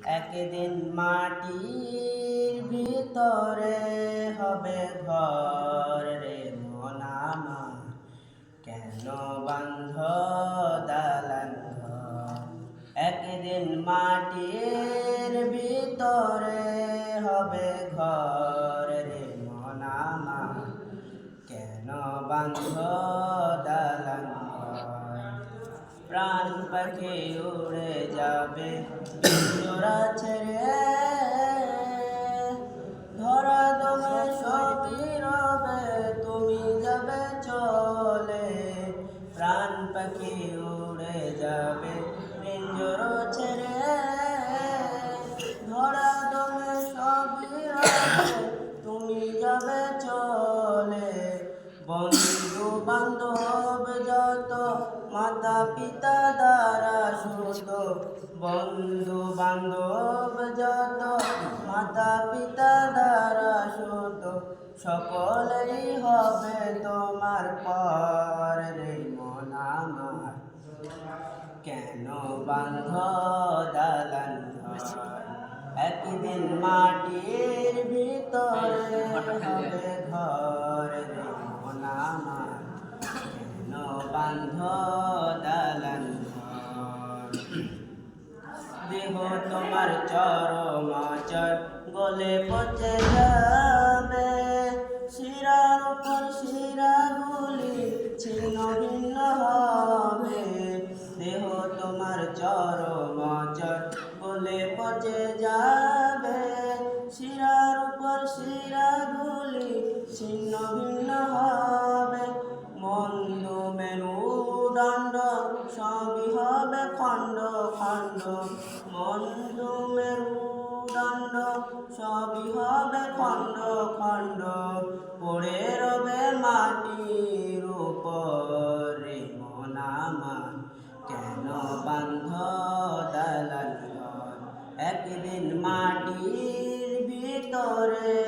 একদিন মাটির ভিতরে হবে ঘর রে মন আমার, কেন বাঁধ দালান ঘর। একদিন মাটির ভিতরে হবে ঘর রে মন আমার, কেন বাঁধ দালান ঘর। প্রাণ পাখি উড়ে যাবে পিঞ্জরা ছেড়ে, ধরা দমে সবই রবে তুমি যাবে চলে। প্রাণ পাখি উড়ে যাবে পিঞ্জরা ছেড়ে, ধরা দমে সবই রবে তুমি যাবে চলে। বন্ধু বান্ধব যত মাতা পিতা দ্বারা সুত, বন্ধু বান্ধব যত মাতা পিতা দ্বারা সুত, সকলেই হবে তোমার পর রে মন আমার, কেন বাঁধ দালান ঘর। একদিন মাটির ভিতরে হবে ঘর রে মন আমার, কেন বাঁধ দালান ঘর। দেহ তোমার চরমাচর গলে পচে যাবে, শিরার উপর শিরাগুলি ছিন্ন ভিন্ন হবে। দেহ তোমার চরমাচর গলে পচে যাবে, শিরার উপর শিরাগুলি ছিন্ন ভিন্ন হবে। মন্দ মেরুদণ্ড সবই হবে খণ্ড খণ্ড, মন্দ মেরুদণ্ড সবই হবে খণ্ড খণ্ড। পড়ে রবে মাটির উপরে মন আমার, কেন বাঁধ দালান ঘর। একদিন মাটির ভিতরে